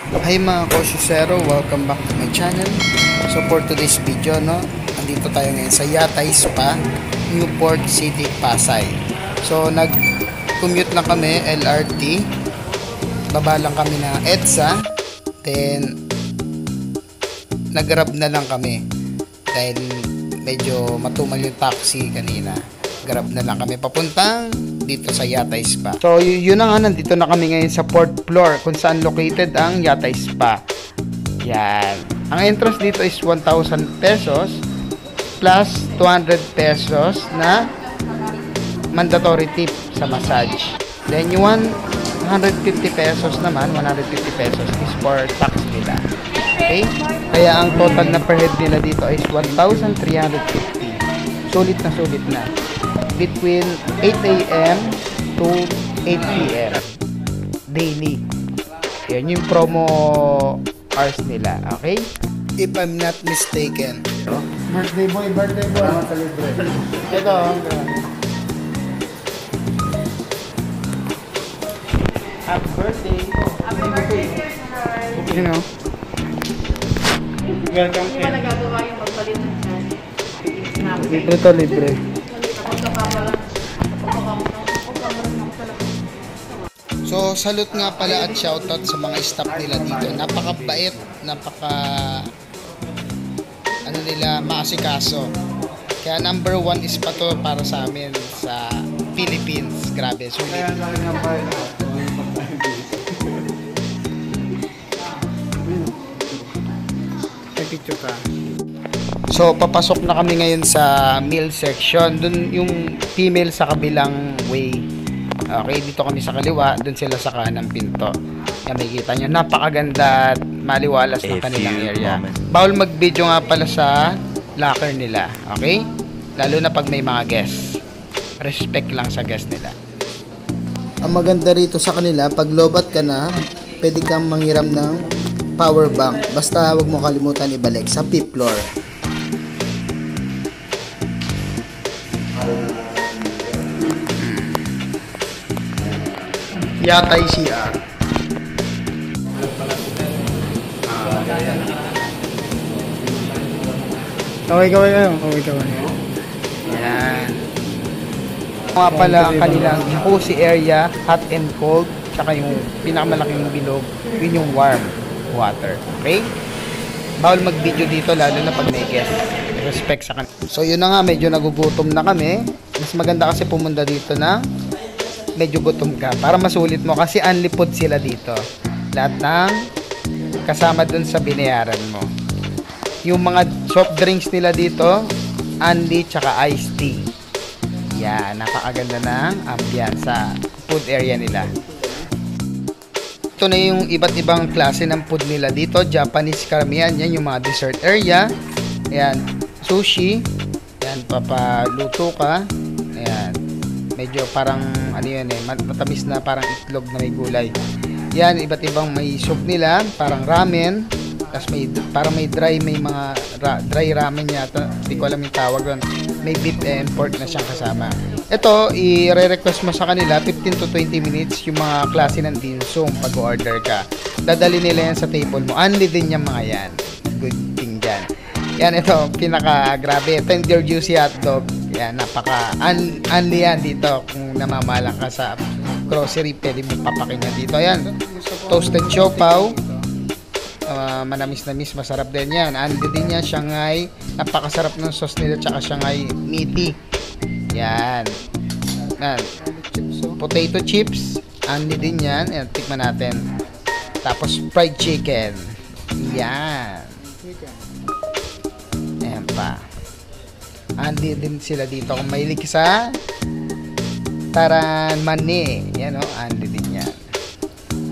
Hi mga kosyusero, welcome back to my channel. So for today's video, andito tayo ngayon sa Yatay Spa, Newport City, Pasay. So nag-commute lang kami, LRT. Baba lang kami na EDSA. Then nag-grab na lang kami dahil medyo matumal yung taxi kanina. Grab na lang kami papuntang dito sa Yatay Spa. So yun na nga, nandito na kami ngayon sa 4th floor kung saan located ang Yatay Spa. Yan. Ang entrance dito is 1,000 pesos plus 200 pesos na mandatory tip sa massage. Then yung 150 pesos naman, 150 pesos is for tax nila. Okay? Kaya ang total na per head nila dito is 1,350. Sulit na. Between 8 a.m. to 8 p.m. daily. Yan yung promo hours nila. Okay? If I'm not mistaken. Birthday boy. Sa libre. Ito. Happy birthday. Happy birthday, sir. You know. Welcome. Hindi ba nagagawa yung magpalit ng cash? Libre to, libre. So, salute nga pala at shoutout sa mga staff nila dito. Napakabait, maasikaso. Kaya number 1 is pa to para sa amin sa Philippines. Grabe, sulit. May picture ka. So, papasok na kami ngayon sa male section. Doon yung female sa kabilang way. Okay, dito kami sa kaliwa. Doon sila sa kanang pinto. Yan, makikita nyo. Napakaganda at maliwalas ng kanilang area. Bawal mag-video nga pala sa locker nila. Okay? Lalo na pag may mga guests. Respect lang sa guest nila. Ang maganda rito sa kanila, pag lobat ka na, pwede kang manghiram ng power bank. Basta huwag mo kalimutan ibalik sa 5th floor. Yatay CR. Kaway. Yan. Mga pala ang kanilang jacuzzi area, hot and cold, tsaka yung pinakamalaking bilog, yun yung warm water. Okay? Bawal mag-video dito lalo na pag may guest. Respect sa kanila. So yun na nga, medyo nagugutom na kami. Mas maganda kasi pumunta dito na medyo gutom ka para masulit mo kasi only food sila dito. Lahat ng kasama dun sa binayaran mo. Yung mga soft drinks nila dito, only tsaka iced tea. Yan, napakaganda ng ambiance sa food area nila. Ito na yung iba't ibang klase ng food nila dito. Japanese karamihan. Yan yung mga dessert area. Ayan, sushi. Ayan, papaluto ka. Ayan, medyo parang matamis na parang itlog na may gulay. Yan, iba't ibang may soup nila, parang ramen. Tapos parang may dry, may mga dry ramen yata. Hindi ko alam yung tawag doon. May beef and pork na siyang kasama. Ito, i-request mo sa kanila 15 to 20 minutes yung mga klase ng dimsum pag-order ka. Dadali nila yan sa table mo. Only din yung mga yan. Good thing dyan. Yan, ito, pinaka-grabe. Tender juicy hotdog. Yan, napaka-unli yan dito. Kung namamalang ka sa grocery, pwede mo papakingan dito. Yan, toasted siopaw. Manamis-namis, masarap din yan. Unli din yan, Shanghai. Napakasarap ng sauce nila, tsaka Shanghai meaty. Yan. Yan. Potato chips. Unli din yan. Yan, tikman natin. Tapos, fried chicken. Yan. Ayan pa. Andi din sila dito kung mahilig sa taran mani. Yan o, andi din yan.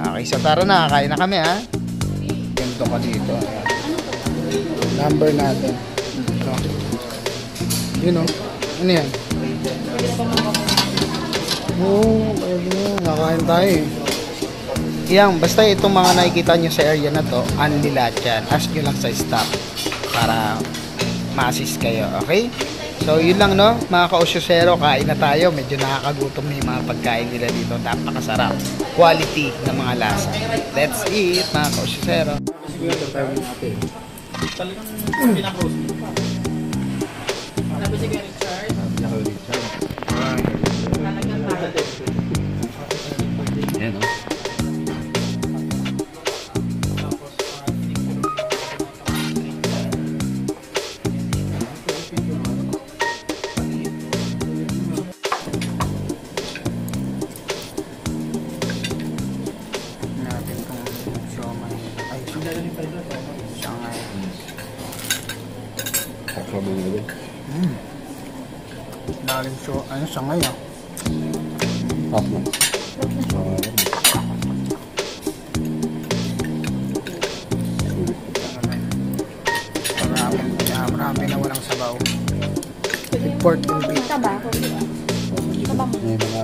Okay, so tara na. Kain na kami ha. Ganito ka dito. Ayan. Number natin. Ito. Yun o. Ano yan? Oo, nakain tayo eh. Yan, basta itong mga nakikita nyo sa area na to, unli lahat yan. Ask nyo lang sa staff para ma-assist kayo, okay? So, yun lang, no? Mga ka-osyosero, kain na tayo. Medyo nakakagutom na yung mga pagkain nila dito. Napakasarap. Quality ng mga lasa. Let's eat, mga ka-osyosero. Talagang pinaka-host. Sabi si Gary Richard. Lalagyan tayo. Ayan, oh. Natin itong siomay. Ay, siomay. Kakrabong na din. Daling sangay, ah. Half na. Marami na walang sabaw. Pork and beef. May mga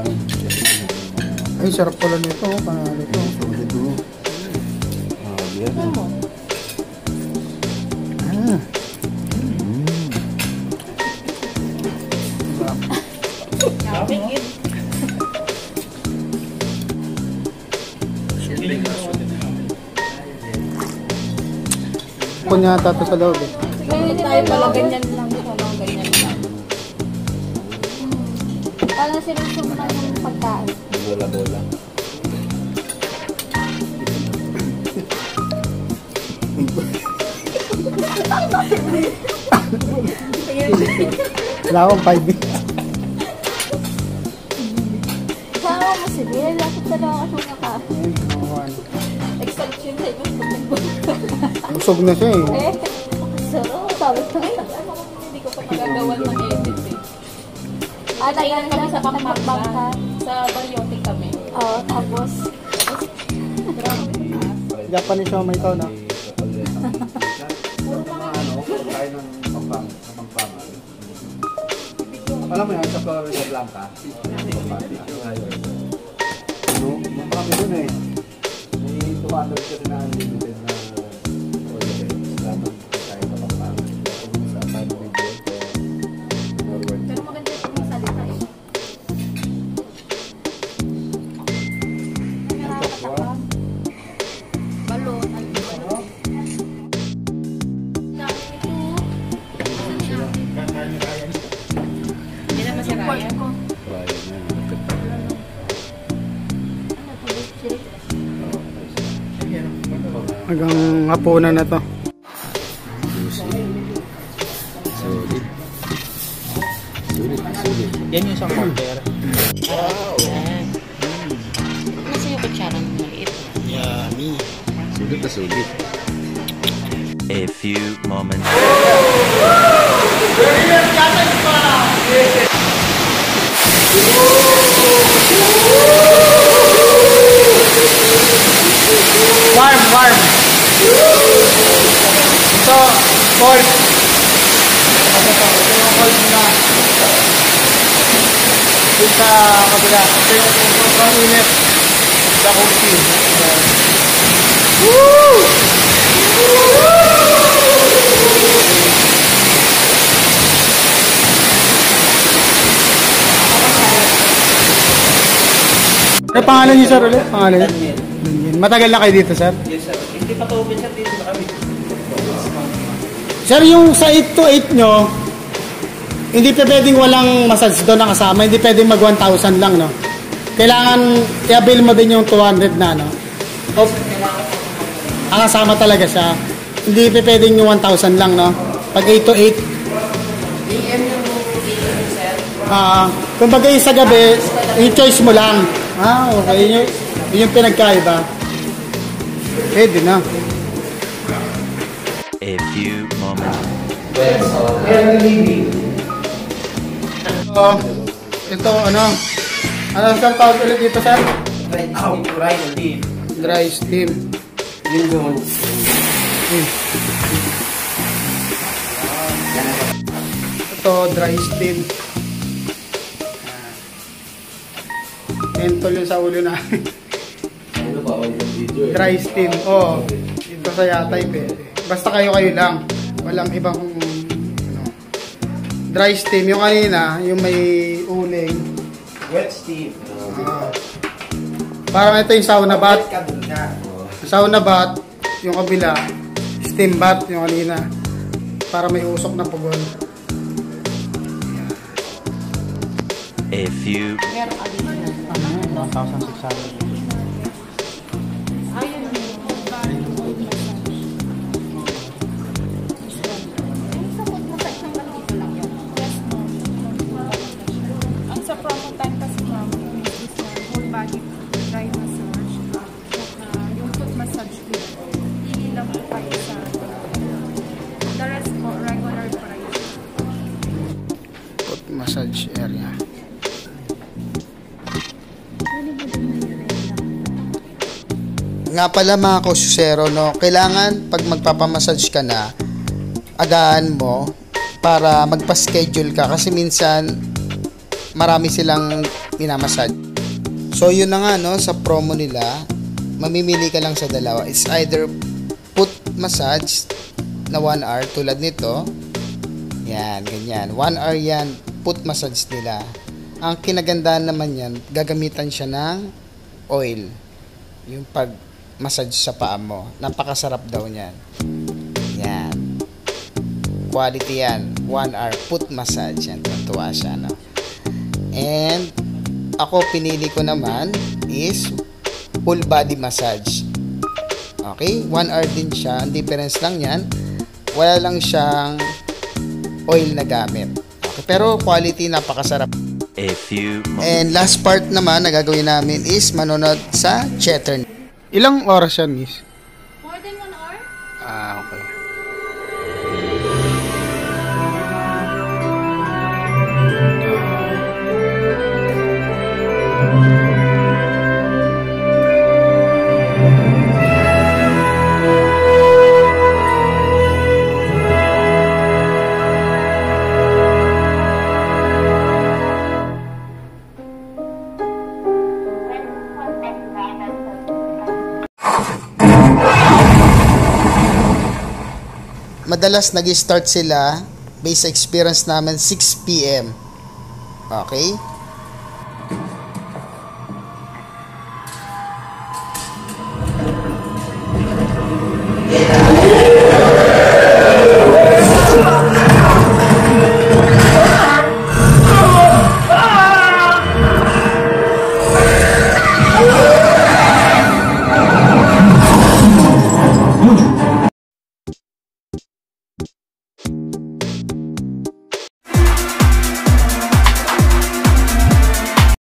Ay, sarap pala nito. Panalo ito. solid mo. Yan. Kunya tato sa loob eh. Ngayon tayo pala ganyan lang. Ganyan lang. Parang sinusuman ng pagkain. Bola-bola. Wala akong 5 minutes. Sama mo si Bill. Lapit na lang ako nakakain. Exception sa ibang Busog na siya eh. eh. Sarap. Sabi ko. Hindi ko pa magagawa ng edit eh. Tayo Kami sa Pampanga. Pampanga. Sa Baryote kami. Oo, tapos. Japanese siomay ito, no? Kain ng Pampanga. Alam mo yan, sa Florida Blanca. Ano? Marami dun eh. May 200 kasi na unlimited na holiday. Laman kain sa Pampanga. Kung sa time of the day, Norway. Pero maganda yung salita eh. Nakakatakam. Balon. Hindi naman si Ryan. Ryan yan. Hanggang hapunan na to. Solid. Solid. Yan yung isang order. Nasa yung kutsarang maliit. Yummy. Solid na solid. A few moments. Warm. Ito, cold. Ito yung cold na. Dito sa kabila. Ito yung sobrang init. The coffee. Ano pangalan niyo, sir, ulit? Pangalan niyo? Matagal na kayo dito, sir? Yes, sir. Hindi pa to, sir. Dito na kami. Sir, yung sa 8 to 8 nyo, hindi pa pwedeng walang massage doon na kasama. Hindi pwedeng mag 1,000 lang, no? Kailangan i-avail mo din yung 200 na, no? O, ang kasama talaga siya. Hindi pa pwedeng yung 1,000 lang, no? Pag 8 to 8. AM yung sir. Kumbaga yung sa gabi, yung choice mo lang. Okay. Yun yung pinagkaiba. Pwede na. A few moments. Ito, ano sir, tawag ulit dito, sir? Dry steam. Ito, dry steam. Mentol yung sa ulo na. Dry steam. Ito sa yatay, pwede. Basta kayo lang. Walang ibang, ano. dry steam. Yung kanina, yung may uling. Wet steam. Parang ito yung sauna bath. Kabina. Sauna bath, yung kabila. Steam bath, yung kanina. Para may usok na pugon. A few Meron additional. 1,600. Ayun. Sa food massage ng dito lang yan. Yes, ma'am. Ang sa promo time kasi, ma'am, is whole body dry massage. Yung foot massage dito, hindi lang po kayo sa the rest po, regular price. Foot massage area. Nga pala mga kususero, no, kailangan pag magpapamassage ka na, agahan mo para magpa-schedule ka kasi minsan marami silang minamassage. So yun na nga, no, sa promo nila, mamimili ka lang sa dalawa. It's either foot massage na 1 hour tulad nito. Yan, ganyan. 1 hour yan, foot massage nila. Ang kinagandahan naman yan, gagamitan siya ng oil. Yung pag massage sa paa mo. Napakasarap daw niyan. Yan. Quality yan. 1 hour foot massage. Yan. Tuwa siya, no? And, ako pinili ko naman is full body massage. Okay? 1 hour din siya. Ang difference lang yan, wala lang siyang oil na gamit. Okay? Pero quality, napakasarap. A few moments. And last part naman na gagawin namin is manonood sa chatter. Ilang oras yan, miss? More than 1 hour? Ah, okay. Madalas nag-start sila based sa experience namin 6 PM. Okay?